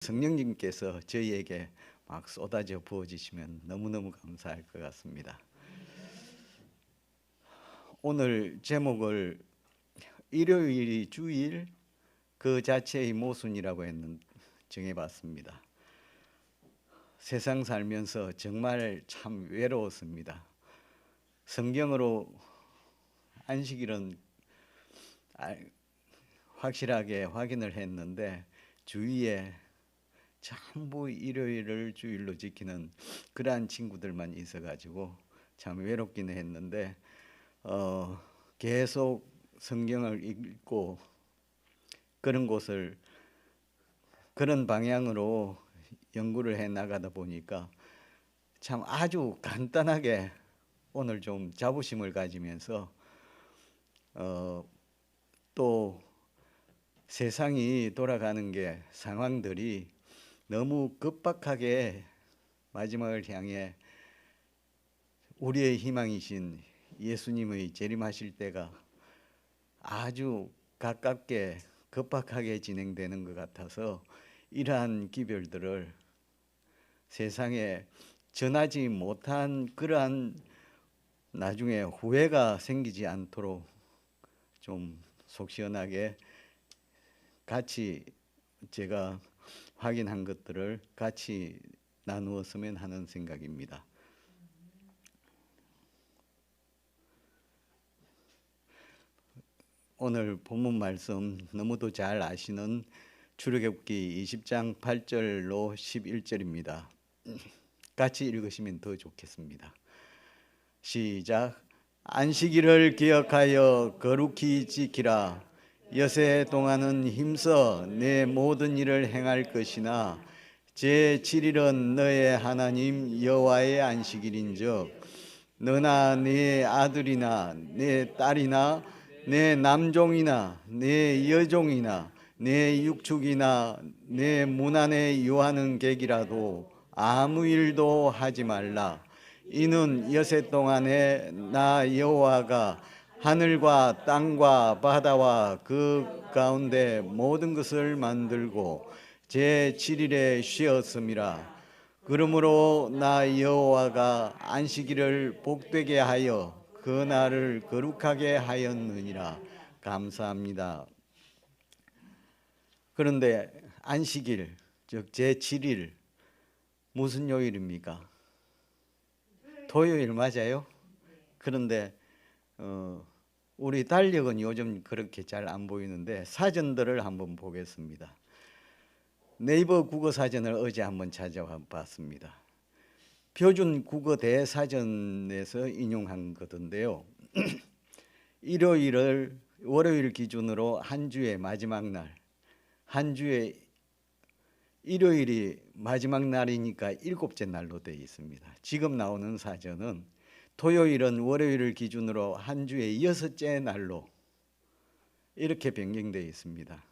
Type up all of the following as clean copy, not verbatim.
성령님께서 저희에게 막 쏟아져 부어주시면 너무너무 감사할 것 같습니다. 오늘 제목을 일요일이 주일 그 자체의 모순이라고 정해봤습니다. 세상 살면서 정말 참 외로웠습니다. 성경으로 안식일은 확실하게 확인을 했는데 주위에 전부 일요일을 주일로 지키는 그러한 친구들만 있어가지고 참 외롭기는 했는데 계속 성경을 읽고 그런 방향으로 연구를 해 나가다 보니까 참 아주 간단하게 오늘 좀 자부심을 가지면서 또 세상이 돌아가는 게 상황들이 너무 급박하게 마지막을 향해 우리의 희망이신 예수님의 재림하실 때가 아주 가깝게 급박하게 진행되는 것 같아서 이러한 기별들을 세상에 전하지 못한 그러한 나중에 후회가 생기지 않도록 좀 속 시원하게 같이 제가 확인한 것들을 같이 나누었으면 하는 생각입니다. 오늘 본문 말씀 너무도 잘 아시는 출애굽기 20장 8절로 11절입니다. 같이 읽으시면 더 좋겠습니다. 시작. 안식일을 기억하여 거룩히 지키라. 여세 동안은 힘써 내 모든 일을 행할 것이나 제7일은 너의 하나님 여호와의 안식일인즉 너나 네 아들이나 네 딸이나 내 남종이나 내 여종이나 내 육축이나 내 문 안에 유하는 객이라도 아무 일도 하지 말라. 이는 여세 동안에 나 여호와가 하늘과 땅과 바다와 그 가운데 모든 것을 만들고 제7일에 쉬었음이라. 그러므로 나 여호와가 안식일을 복되게 하여 그 날을 거룩하게 하였느니라. 감사합니다. 그런데 안식일, 즉 제7일 무슨 요일입니까? 토요일 맞아요? 그런데 우리 달력은 요즘 그렇게 잘 안 보이는데 사전들을 한번 보겠습니다. 네이버 국어 사전을 어제 한번 찾아봤습니다. 표준 국어 대사전에서 인용한 거던데요. 일요일을 월요일 기준으로 한 주의 마지막 날, 한 주의 일요일이 마지막 날이니까 일곱째 날로 되어 있습니다. 지금 나오는 사전은 토요일은 월요일을 기준으로 한 주의 여섯째 날로 이렇게 변경되어 있습니다.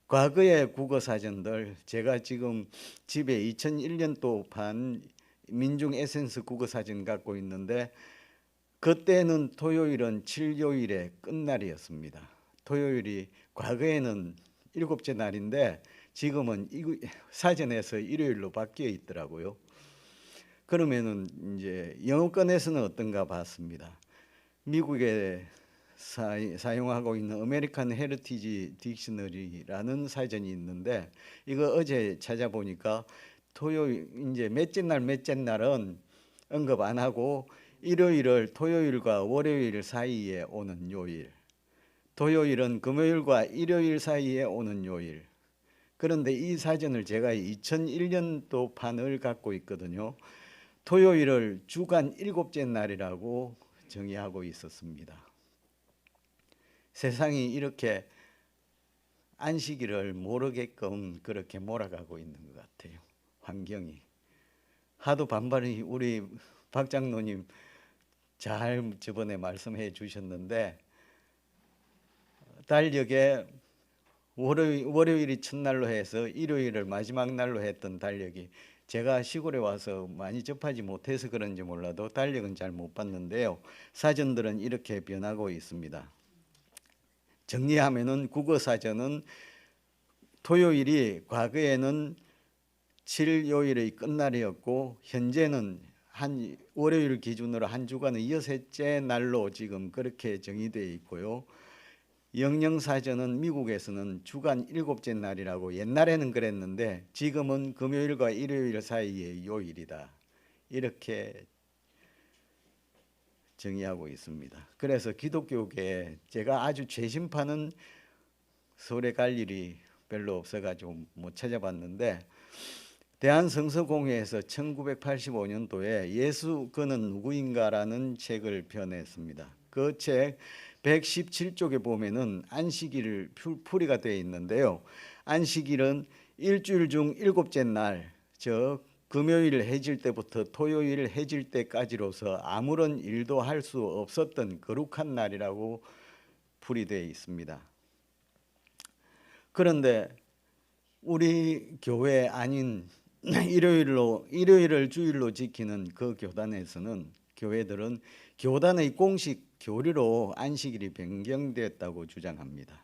과거의 국어 사전들 제가 지금 집에 2001년도 민중 에센스 국어 사전 갖고 있는데 그때는 토요일은 칠요일의 끝날이었습니다. 토요일이 과거에는 일곱째 날인데 지금은 사전에서 일요일로 바뀌어 있더라고요. 그러면은 이제 영어권에서는 어떤가 봤습니다. 미국에 사용하고 있는 아메리칸 헤리티지 딕셔너리라는 사전이 있는데 이거 어제 찾아보니까 토요일 이제 몇째 날은 언급 안 하고 일요일을 토요일과 월요일 사이에 오는 요일, 토요일은 금요일과 일요일 사이에 오는 요일. 그런데 이 사전을 제가 2001년도 판을 갖고 있거든요. 토요일을 주간 일곱째 날이라고 정의하고 있었습니다. 세상이 이렇게 안식일을 모르게끔 그렇게 몰아가고 있는 것 같아요. 환경이. 하도 반발이 우리 박 장로님 잘 저번에 말씀해 주셨는데 달력에 월요일이 첫날로 해서 일요일을 마지막 날로 했던 달력이 제가 시골에 와서 많이 접하지 못해서 그런지 몰라도 달력은 잘 못 봤는데요. 사전들은 이렇게 변하고 있습니다. 정리하면은 국어 사전은 토요일이 과거에는 7요일의 끝날이었고 현재는 한 월요일 기준으로 한 주간의 6째 날로 지금 그렇게 정의되어 있고요. 영영사전은 미국에서는 주간 7째 날이라고 옛날에는 그랬는데 지금은 금요일과 일요일 사이의 요일이다. 이렇게 정의하고 있습니다. 그래서 기독교계에 제가 아주 재심파는 서울에 갈 일이 별로 없어가지고 못 찾아봤는데 대한성서공회에서 1985년도에 예수 그는 누구인가라는 책을 펴냈습니다. 그 책 117쪽에 보면은 안식일을 풀이가 되어 있는데요. 안식일은 일주일 중 7째 날, 즉 금요일 해질 때부터 토요일 해질 때까지로서 아무런 일도 할 수 없었던 거룩한 날이라고 풀이되어 있습니다. 그런데 우리 교회 아닌 일요일을 주일로 지키는 그 교단에서는 교회들은 교단의 공식 교리로 안식일이 변경됐다고 주장합니다.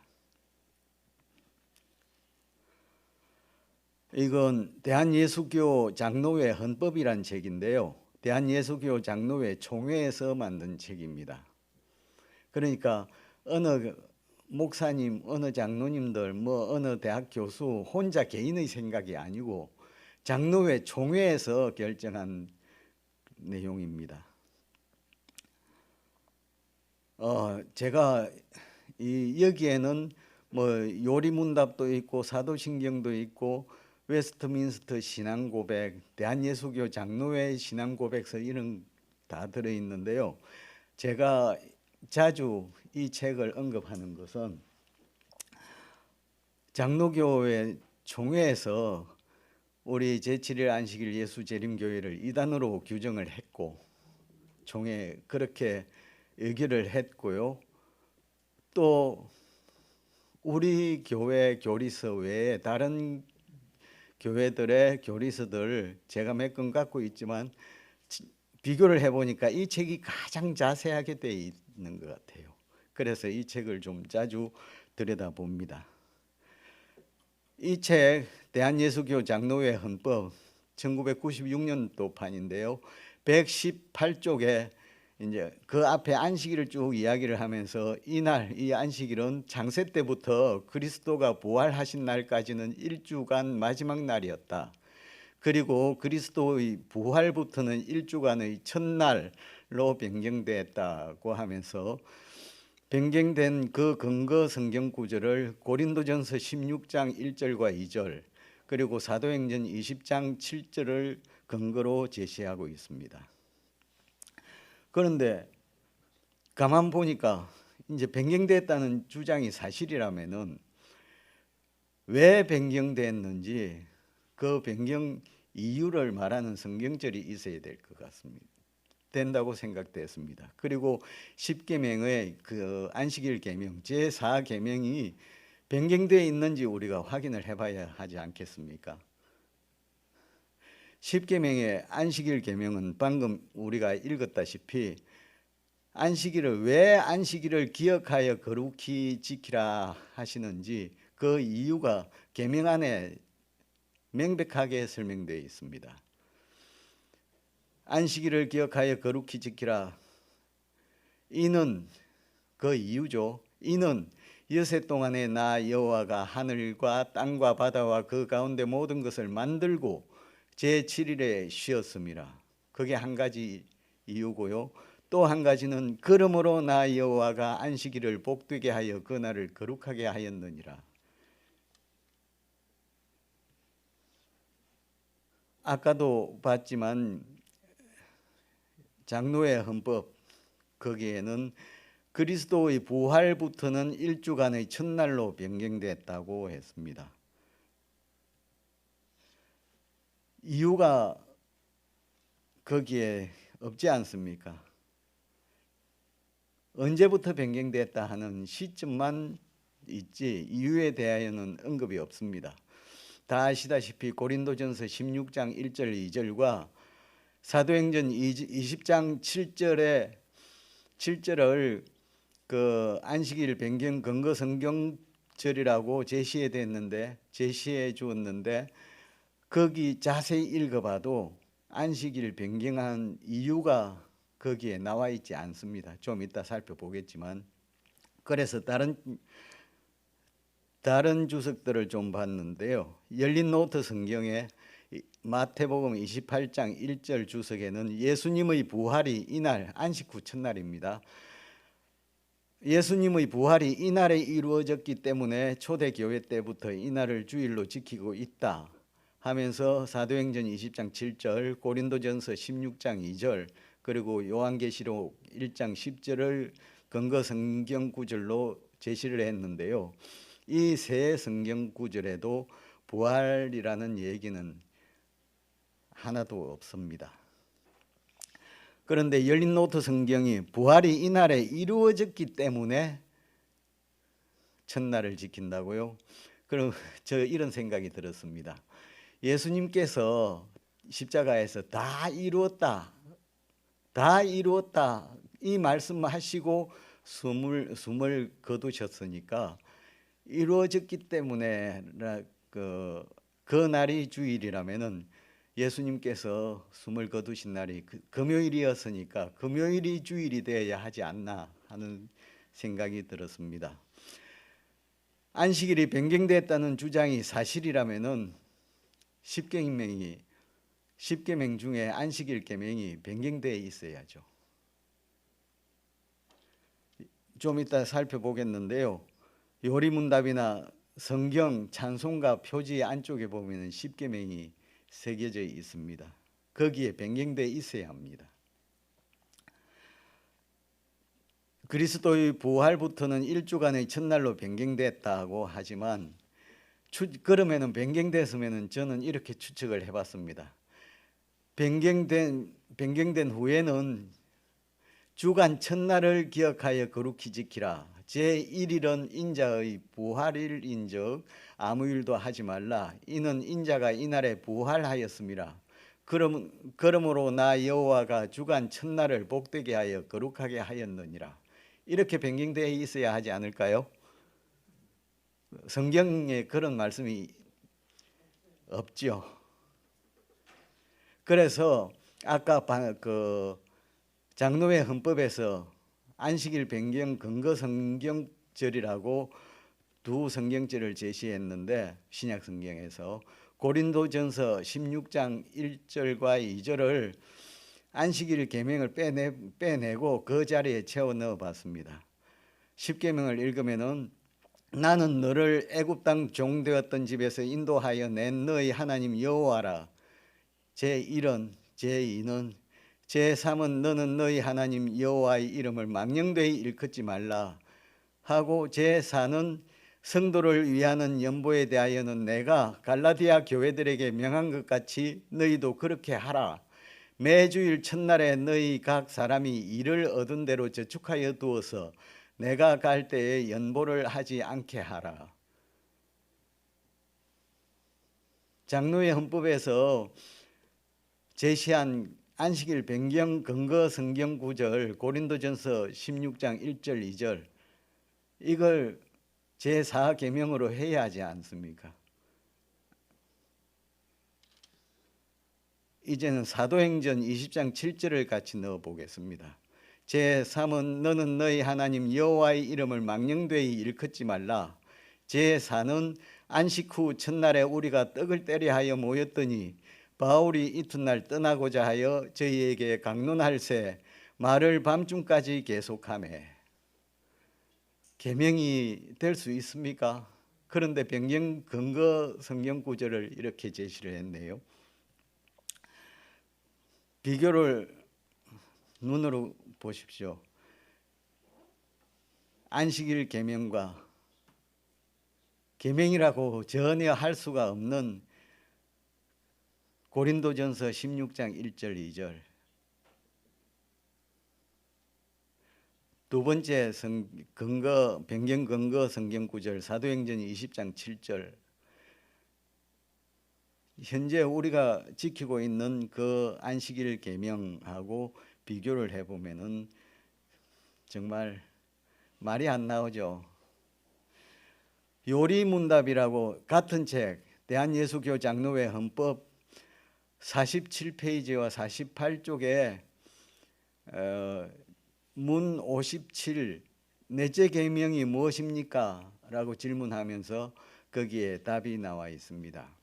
이건 대한예수교 장로회 헌법이란 책인데요. 대한예수교 장로회 총회에서 만든 책입니다. 그러니까 어느 목사님, 어느 장로님들, 어느 대학 교수 혼자 개인의 생각이 아니고 장로회 총회에서 결정한 내용입니다. 제가 여기에는 요리문답도 있고 사도신경도 있고 웨스트민스터 신앙고백, 대한예수교 장로회 신앙고백서 이런 다 들어있는데요. 제가 자주 이 책을 언급하는 것은 장로교회 총회에서 우리 제7일 안식일 예수재림교회를 이단으로 규정을 했고 총회 그렇게 의결을 했고요. 또 우리 교회 교리서 외에 다른 교회들의 교리서들 제가 몇 권 갖고 있지만 비교를 해보니까 이 책이 가장 자세하게 되어 있는 것 같아요. 그래서 이 책을 좀 자주 들여다봅니다. 이 책 대한예수교 장로회 헌법 1996년도 판인데요. 118쪽에 이제 그 앞에 안식일을 쭉 이야기를 하면서 이날 이 안식일은 창세 때부터 그리스도가 부활하신 날까지는 일주간 마지막 날이었다. 그리고 그리스도의 부활부터는 일주간의 첫날로 변경됐다고 하면서 변경된 그 근거 성경 구절을 고린도전서 16장 1절과 2절 그리고 사도행전 20장 7절을 근거로 제시하고 있습니다. 그런데 가만 보니까 이제 변경됐다는 주장이 사실이라면은 왜 변경됐는지 그 변경 이유를 말하는 성경절이 있어야 될 것 같습니다. 된다고 생각됐습니다. 그리고 10계명의 그 안식일 계명 제4계명이 변경되어 있는지 우리가 확인을 해봐야 하지 않겠습니까? 10계명의 안식일 계명은 방금 우리가 읽었다시피 안식일을 왜 안식일을 기억하여 거룩히 지키라 하시는지 그 이유가 계명 안에 명백하게 설명되어 있습니다. 안식일을 기억하여 거룩히 지키라. 이는 그 이유죠. 이는 여세 동안에 나 여호와가 하늘과 땅과 바다와 그 가운데 모든 것을 만들고 제7일에 쉬었음이라. 그게 한 가지 이유고요. 또 한 가지는 그러므로 나 여호와가 안식일을 복되게 하여 그 날을 거룩하게 하였느니라. 아까도 봤지만 장로회 헌법 거기에는 그리스도의 부활부터는 일주간의 첫날로 변경됐다고 했습니다. 이유가 거기에 없지 않습니까? 언제부터 변경됐다 하는 시점만 있지 이유에 대하여는 언급이 없습니다. 다 아시다시피 고린도전서 16장 1절 2절과 사도행전 20장 7절을 그 안식일 변경 근거 성경 절이라고 제시해 주었는데 거기 자세히 읽어봐도 안식일 변경한 이유가 거기에 나와 있지 않습니다. 좀 이따 살펴보겠지만, 그래서 다른 주석들을 좀 봤는데요. 열린 노트 성경에 마태복음 28장 1절 주석에는 예수님의 부활이 이날 안식 후 첫날입니다. 예수님의 부활이 이날에 이루어졌기 때문에 초대교회 때부터 이날을 주일로 지키고 있다 하면서 사도행전 20장 7절, 고린도전서 16장 2절, 그리고 요한계시록 1장 10절을 근거 성경 구절로 제시를 했는데요. 이 세 성경 구절에도 부활이라는 얘기는 하나도 없습니다. 그런데 열린 노트 성경이 부활이 이날에 이루어졌기 때문에 첫날을 지킨다고요? 그럼 저 이런 생각이 들었습니다. 예수님께서 십자가에서 다 이루었다 이 말씀하시고 숨을 거두셨으니까 이루어졌기 때문에 그 날이 주일이라면은 예수님께서 숨을 거두신 날이 금요일이었으니까 금요일이 주일이 되어야 하지 않나 하는 생각이 들었습니다. 안식일이 변경됐다는 주장이 사실이라면은 십계명 중에 안식일 계명이 변경되어 있어야죠. 좀 이따 살펴보겠는데요. 요리문답이나 성경 찬송가 표지 안쪽에 보면 십계명이 새겨져 있습니다. 거기에 변경되어 있어야 합니다. 그리스도의 부활부터는 일주간의 첫날로 변경됐다고 하지만 그러면은 변경됐으면은 저는 이렇게 추측을 해봤습니다. 변경된 후에는 주간 첫날을 기억하여 거룩히 지키라. 제1일은 인자의 부활일인즉 아무 일도 하지 말라. 이는 인자가 이날에 부활하였음이라. 그러므로 나 여호와가 주간 첫날을 복되게 하여 거룩하게 하였느니라. 이렇게 변경되어 있어야 하지 않을까요? 성경에 그런 말씀이 없죠. 그래서 아까 장로회 헌법에서 안식일 변경 근거 성경절이라고 두 성경절을 제시했는데 신약 성경에서 고린도전서 16장 1절과 2절을 안식일 계명을 빼내고 그 자리에 채워 넣어 봤습니다. 10계명을 읽으면은 나는 너를 애굽 땅 종되었던 집에서 인도하여 낸 너희 하나님 여호와라. 제1은 제2는 제3은 너는 너희 하나님 여호와의 이름을 망령되이 일컫지 말라 하고 제4는 성도를 위하는 연보에 대하여는 내가 갈라디아 교회들에게 명한 것 같이 너희도 그렇게 하라. 매주일 첫날에 너희 각 사람이 일을 얻은 대로 저축하여 두어서 내가 갈 때에 연보를 하지 않게 하라. 장로회 헌법에서 제시한 안식일 변경 근거 성경 구절 고린도전서 16장 1절 2절 이걸 제4계명으로 해야 하지 않습니까? 이제는 사도행전 20장 7절을 같이 넣어 보겠습니다. 제3은 너는 너희 하나님 여호와의 이름을 망령되이 일컫지 말라. 제4는 안식 후 첫날에 우리가 떡을 떼려 하여 모였더니 바울이 이튿날 떠나고자 하여 저희에게 강론할세 말을 밤중까지 계속하매. 계명이 될 수 있습니까? 그런데 변경 근거 성경 구절을 이렇게 제시를 했네요. 비교를 눈으로 보십시오. 안식일 계명과 계명이라고 전혀 할 수가 없는 고린도전서 16장 1절 2절 두 번째 변경 근거 성경 구절 사도행전 20장 7절 현재 우리가 지키고 있는 그 안식일 계명하고 비교를 해보면은 정말 말이 안 나오죠. 요리문답이라고 같은 책 대한예수교 장로회 헌법 47페이지와 48쪽에 문 57 넷째 계명이 무엇입니까? 라고 질문하면서 거기에 답이 나와 있습니다.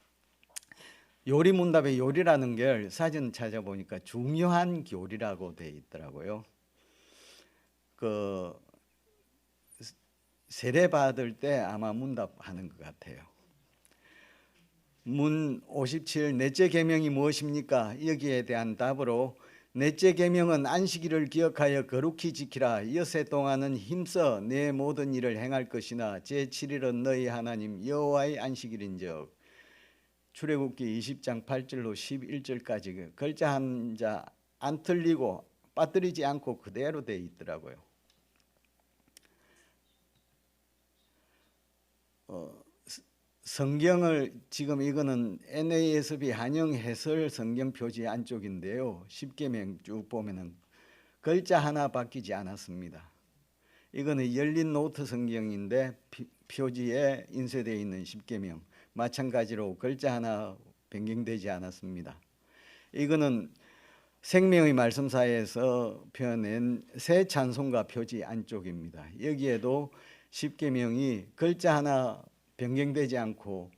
요리문답의 요리라는 걸 사진 찾아보니까 중요한 교리라고 되어 있더라고요. 그 세례 받을 때 아마 문답하는 것 같아요. 문 57 넷째 계명이 무엇입니까? 여기에 대한 답으로 넷째 계명은 안식일을 기억하여 거룩히 지키라. 엿새 동안은 힘써 내 모든 일을 행할 것이나 제7일은 너희 하나님 여호와의 안식일인즉. 출애굽기 20장 8절로 11절까지 글자 한자 안 틀리고 빠뜨리지 않고 그대로 되어 있더라고요. 성경을 지금 이거는 NASB 한영 해설 성경 표지 안쪽인데요. 10계명 쭉 보면은 글자 하나 바뀌지 않았습니다. 이거는 열린 노트 성경인데 표지에 인쇄되어 있는 10계명 마찬가지로 글자 하나 변경되지 않았습니다. 이거는 생명의 말씀사에서 표현한 새 찬송가 표지 안쪽입니다. 여기에도 10계명이 글자 하나 변경되지 않고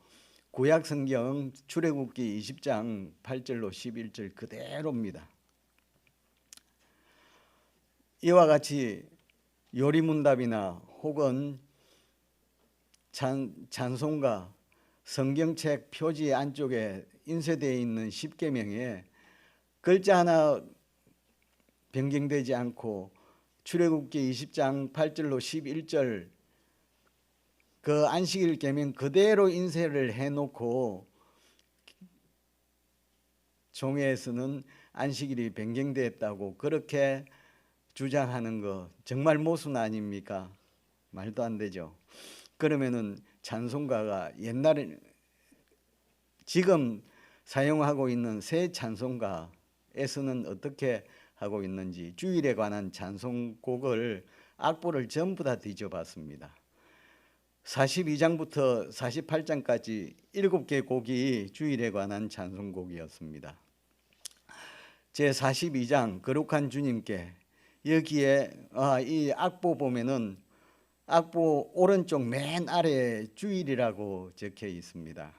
구약 성경 출애굽기 20장 8절로 11절 그대로입니다. 이와 같이 요리문답이나 혹은 찬송가 성경책 표지 안쪽에 인쇄되어 있는 10계명에 글자 하나 변경되지 않고 출애굽기 20장 8절로 11절 그 안식일 계명 그대로 인쇄를 해놓고 종회에서는 안식일이 변경되었다고 그렇게 주장하는 거 정말 모순 아닙니까? 말도 안 되죠. 그러면은 찬송가가 옛날에 지금 사용하고 있는 새 찬송가에서는 어떻게 하고 있는지 주일에 관한 찬송곡을 악보를 전부 다 뒤져봤습니다. 42장부터 48장까지 7개 곡이 주일에 관한 찬송곡이었습니다. 제42장 거룩한 주님께 여기에 이 악보 보면은 악보 오른쪽 맨 아래에 주일이라고 적혀 있습니다.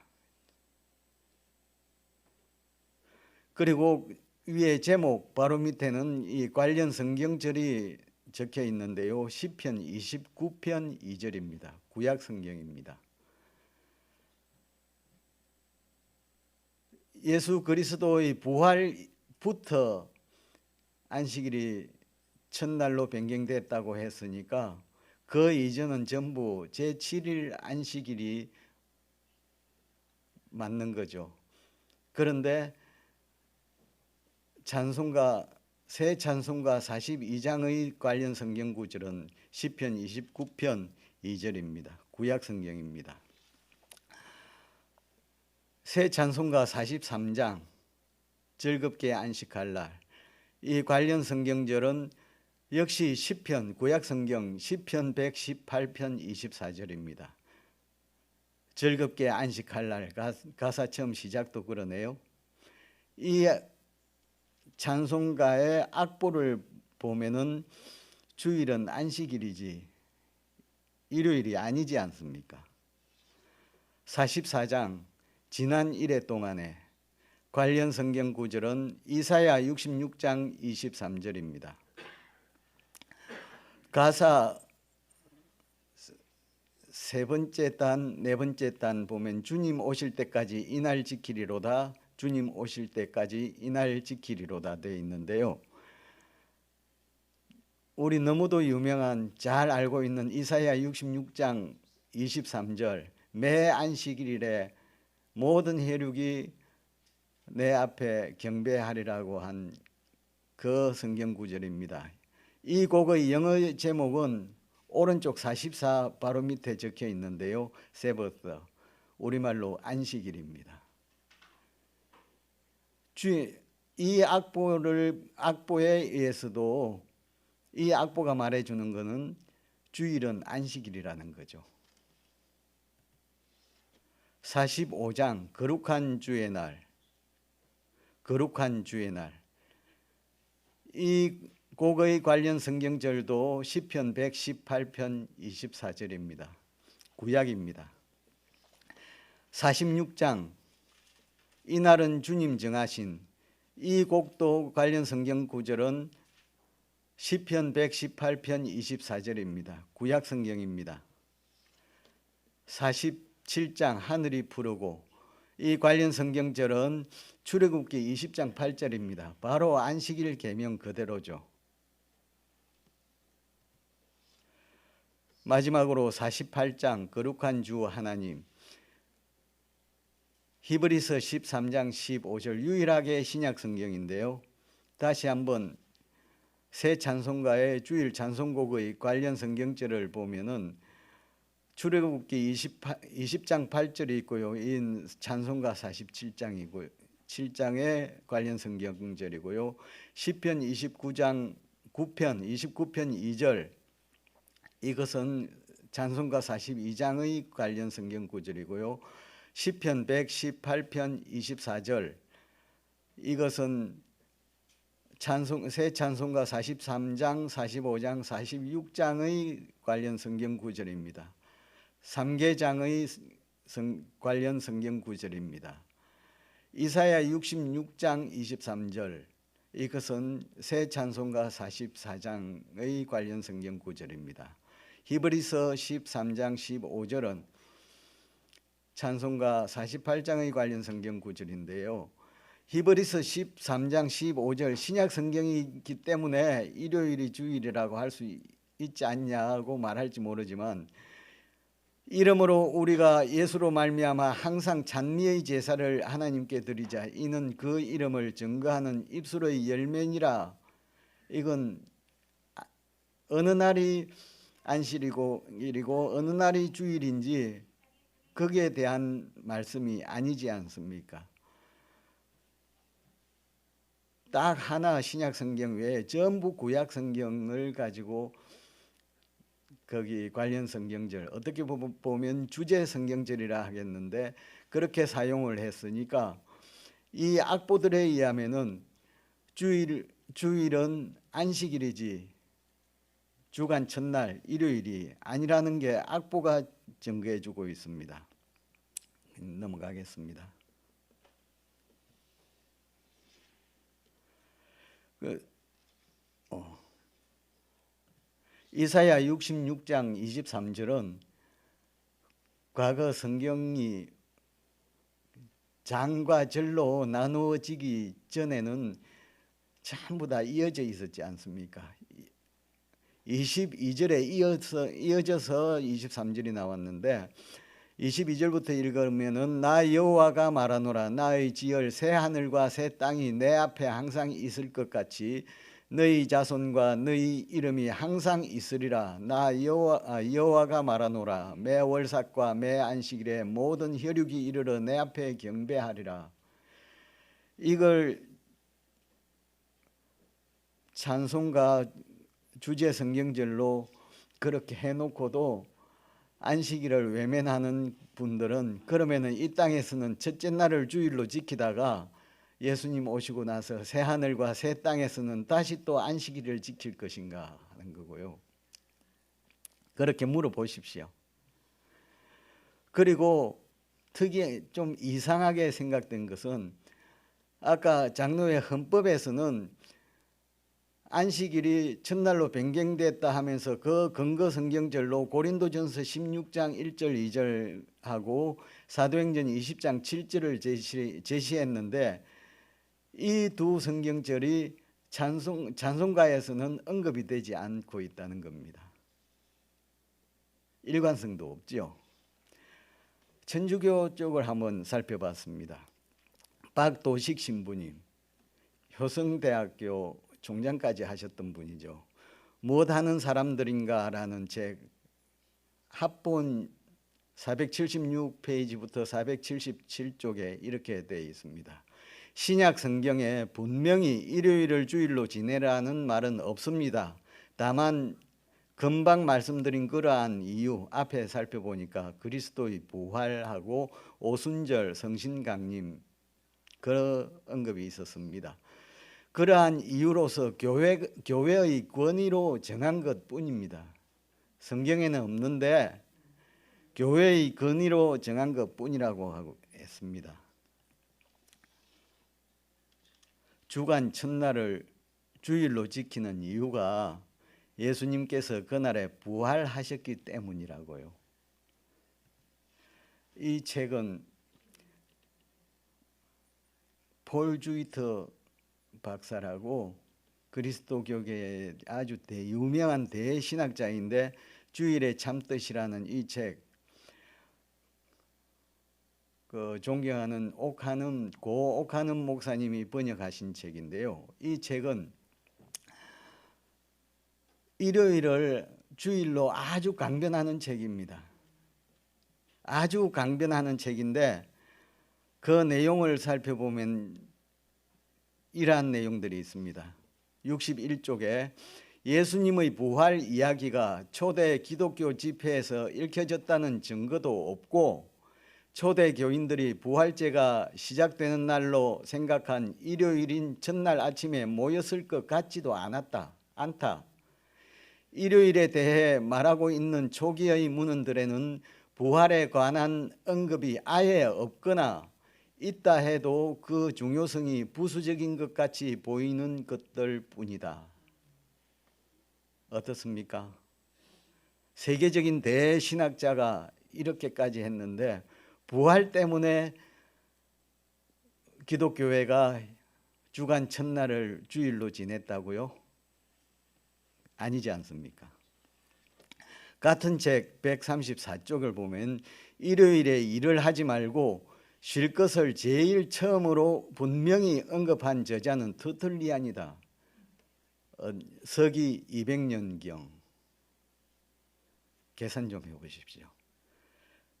그리고 위에 제목 바로 밑에는 이 관련 성경절이 적혀 있는데요. 시편 29편 2절입니다. 구약 성경입니다. 예수 그리스도의 부활부터 안식일이 첫날로 변경됐다고 했으니까 그 이전은 전부 제7일 안식일이 맞는 거죠. 그런데 새 찬송가 42장의 관련 성경 구절은 시편 29편 2절입니다. 구약 성경입니다. 새 찬송가 43장 즐겁게 안식할 날 이 관련 성경절은 역시 시편 구약 성경 시편 118편 24절입니다. 즐겁게 안식할 날 가사 처음 시작도 그러네요. 이 찬송가의 악보를 보면은 주일은 안식일이지 일요일이 아니지 않습니까? 44장 지난 1회 동안에 관련 성경 구절은 이사야 66장 23절입니다. 가사 세 번째 단, 네 번째 단 보면 주님 오실 때까지 이날 지키리로다. 주님 오실 때까지 이날 지키리로다 되어 있는데요. 우리 너무도 유명한 잘 알고 있는 이사야 66장 23절 매 안식일에 모든 혈육이 내 앞에 경배하리라고 한 그 성경 구절입니다. 이 곡의 영어 제목은 오른쪽 44 바로 밑에 적혀 있는데요. 세버스 우리말로 안식일입니다. 이 악보에 의해서도 이 악보가 말해주는 것은 주일은 안식일이라는 거죠. 45장 거룩한 주의 날, 거룩한 주의 날. 이 곡의 관련 성경절도 시편 118편 24절입니다. 구약입니다. 46장 이날은 주님 정하신, 이 곡도 관련 성경 구절은 시편 118편 24절입니다. 구약 성경입니다. 47장 하늘이 푸르고, 이 관련 성경절은 출애굽기 20장 8절입니다. 바로 안식일 계명 그대로죠. 마지막으로 48장 거룩한 주 하나님, 히브리서 13장 15절, 유일하게 신약 성경인데요. 다시 한번 새 찬송가의 주일 찬송곡의 관련 성경절을 보면은 출애굽기 20장 8절이 있고요. 이 찬송가 47장이고요. 7장의 관련 성경절이고요. 시편 29장 29편 2절, 이것은 찬송가 42장의 관련 성경 구절이고요. 시편 118편 24절, 이것은 새 찬송가 43장, 45장, 46장의 관련 성경 구절입니다. 3계장의 관련 성경 구절입니다. 이사야 66장 23절, 이것은 새 찬송가 44장의 관련 성경 구절입니다. 히브리서 13장 15절은 찬송가 48장의 관련 성경 구절인데요. 히브리서 13장 15절, 신약 성경이기 때문에 일요일이 주일이라고 할 수 있지 않냐고 말할지 모르지만, 이러므로 우리가 예수로 말미암아 항상 찬미의 제사를 하나님께 드리자, 이는 그 이름을 증거하는 입술의 열매니라. 이건 어느 날이 안식일이고 어느 날이 주일인지 거기에 대한 말씀이 아니지 않습니까? 딱 하나 신약 성경 외에 전부 구약 성경을 가지고 거기 관련 성경절, 어떻게 보면 주제 성경절이라 하겠는데 그렇게 사용을 했으니까, 이 악보들에 의하면은 주일은 안식일이지 주간 첫날 일요일이 아니라는 게 악보가 증거해 주고 있습니다. 넘어가겠습니다. 이사야 66장 23절은 과거 성경이 장과 절로 나누어지기 전에는 전부 다 이어져 있었지 않습니까? 22절에 이어져서 23절이 나왔는데, 22절부터 읽으면은 나 여호와가 말하노라, 나의 지을 새 하늘과 새 땅이 내 앞에 항상 있을 것 같이 너희 자손과 너희 이름이 항상 있으리라. 나 여호와가 말하노라, 매 월삭과 매 안식일에 모든 혈육이 이르러 내 앞에 경배하리라. 이걸 찬송가 주제 성경절로 그렇게 해놓고도 안식일을 외면하는 분들은, 그러면은 이 땅에서는 첫째 날을 주일로 지키다가 예수님 오시고 나서 새 하늘과 새 땅에서는 다시 또 안식일을 지킬 것인가 하는 거고요. 그렇게 물어보십시오. 그리고 특히 좀 이상하게 생각된 것은, 아까 장로의 헌법에서는 안식일이 첫날로 변경됐다 하면서 그 근거 성경절로 고린도전서 16장 1절 2절하고 사도행전 20장 7절을 제시했는데, 이 두 성경절이 찬송가에서는 언급이 되지 않고 있다는 겁니다. 일관성도 없죠. 천주교 쪽을 한번 살펴봤습니다. 박도식 신부님, 효성대학교 총장까지 하셨던 분이죠. 무엇하는 사람들인가라는 책 합본 476페이지부터 477쪽에 이렇게 되어 있습니다. 신약 성경에 분명히 일요일을 주일로 지내라는 말은 없습니다. 다만 금방 말씀드린 그러한 이유 앞에 살펴보니까 그리스도의 부활하고 오순절 성신강림 그 언급이 있었습니다. 그러한 이유로서 교회의 권위로 정한 것뿐입니다. 성경에는 없는데 교회의 권위로 정한 것뿐이라고 하고 했습니다. 주간 첫날을 주일로 지키는 이유가 예수님께서 그날에 부활하셨기 때문이라고요. 이 책은 폴 주이터 박사라고 그리스도교계의 아주 유명한 대신학자인데 주일의 참뜻이라는 이 책, 존경하는 고 옥한음 목사님이 번역하신 책인데요. 이 책은 일요일을 주일로 아주 강변하는 책입니다. 아주 강변하는 책인데 그 내용을 살펴보면 이러한 내용들이 있습니다. 61쪽에 예수님의 부활 이야기가 초대 기독교 집회에서 읽혀졌다는 증거도 없고 초대 교인들이 부활제가 시작되는 날로 생각한 일요일인 첫날 아침에 모였을 것 같지도 않다. 일요일에 대해 말하고 있는 초기의 문헌들에는 부활에 관한 언급이 아예 없거나 있다 해도 그 중요성이 부수적인 것 같이 보이는 것들 뿐이다. 어떻습니까? 세계적인 대신학자가 이렇게까지 했는데 부활 때문에 기독교회가 주간 첫날을 주일로 지냈다고요? 아니지 않습니까? 같은 책 134쪽을 보면 일요일에 일을 하지 말고 쉴 것을 제일 처음으로 분명히 언급한 저자는 터툴리안이다. 서기 200년경 계산 좀 해보십시오.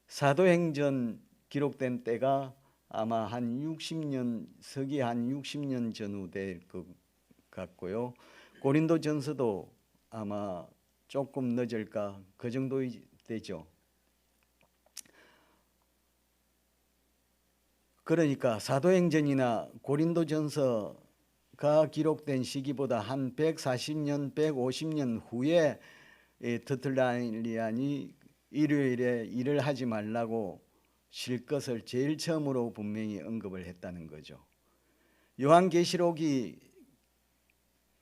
사도행전 기록된 때가 아마 한 60년, 서기 한 60년 전후 될 것 같고요. 고린도전서도 아마 조금 늦을까 그 정도 되죠. 그러니까 사도행전이나 고린도전서가 기록된 시기보다 한 140년, 150년 후에 터툴리안이 일요일에 일을 하지 말라고 쉴 것을 제일 처음으로 분명히 언급을 했다는 거죠. 요한계시록이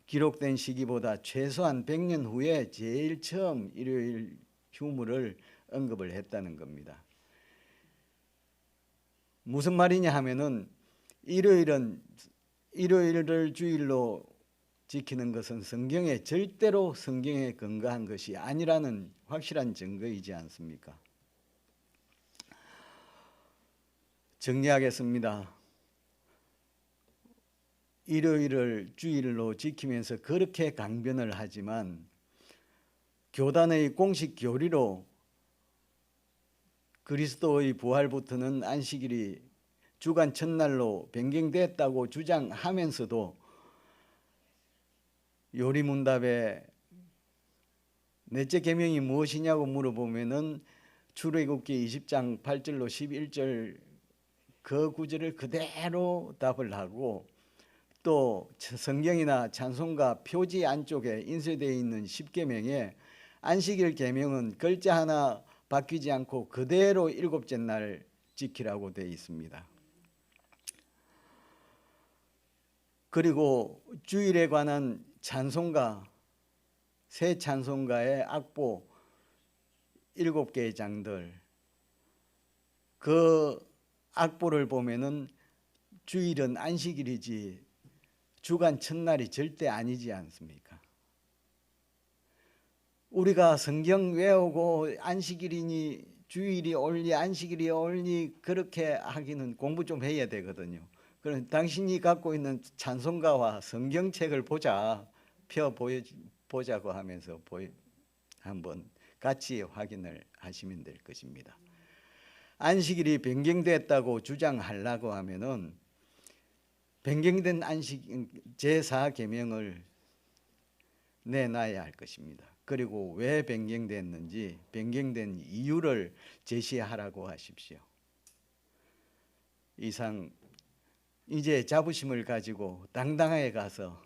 기록된 시기보다 최소한 100년 후에 제일 처음 일요일 휴무를 언급을 했다는 겁니다. 무슨 말이냐 하면은 일요일을 주일로 지키는 것은 절대로 성경에 근거한 것이 아니라는 확실한 증거이지 않습니까? 정리하겠습니다. 일요일을 주일로 지키면서 그렇게 강변을 하지만 교단의 공식 교리로 그리스도의 부활부터는 안식일이 주간 첫날로 변경됐다고 주장하면서도 요리문답에 넷째 계명이 무엇이냐고 물어보면은 출애굽기 20장 8절로 11절 그 구절을 그대로 답을 하고 또 성경이나 찬송가 표지 안쪽에 인쇄되어 있는 10계명에 안식일 계명은 글자 하나 바뀌지 않고 그대로 일곱째 날 지키라고 되어 있습니다. 그리고 주일에 관한 찬송가, 새 찬송가의 악보 7개의 장들, 그 악보를 보면은 주일은 안식일이지 주간 첫날이 절대 아니지 않습니까? 우리가 성경 외우고 안식일이니 주일이 옳니 안식일이 옳니 그렇게 하기는 공부 좀 해야 되거든요. 그럼 당신이 갖고 있는 찬송가와 성경책을 보자고 하면서 한번 같이 확인을 하시면 될 것입니다. 안식일이 변경됐다고 주장하려고 하면은 변경된 안식 제4계명을 내놔야 할 것입니다. 그리고 왜 변경됐는지 변경된 이유를 제시하라고 하십시오. 이상 이제 자부심을 가지고 당당하게 가서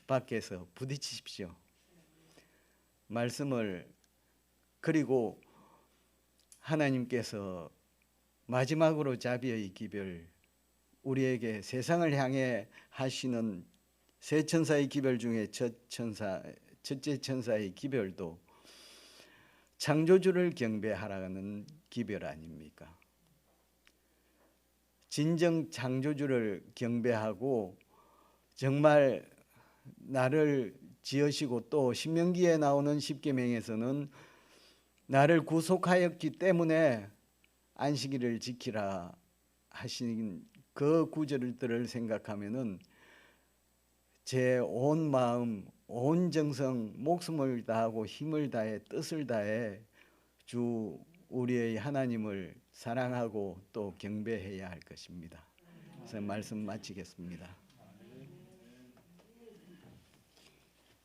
밖에서 부딪히십시오. 말씀을 그리고 하나님께서 마지막으로 자비의 기별 우리에게 세상을 향해 하시는 세 천사의 기별 중에 첫째 천사의 기별도 창조주를 경배하라는 기별 아닙니까? 진정 창조주를 경배하고 정말 나를 지으시고 또 신명기에 나오는 십계명에서는 나를 구속하였기 때문에 안식일을 지키라 하신 그 구절들을 생각하면은 제 온 마음, 온 정성, 목숨을 다하고 힘을 다해 뜻을 다해 주 우리의 하나님을 사랑하고 또 경배해야 할 것입니다. 그래서 말씀 마치겠습니다.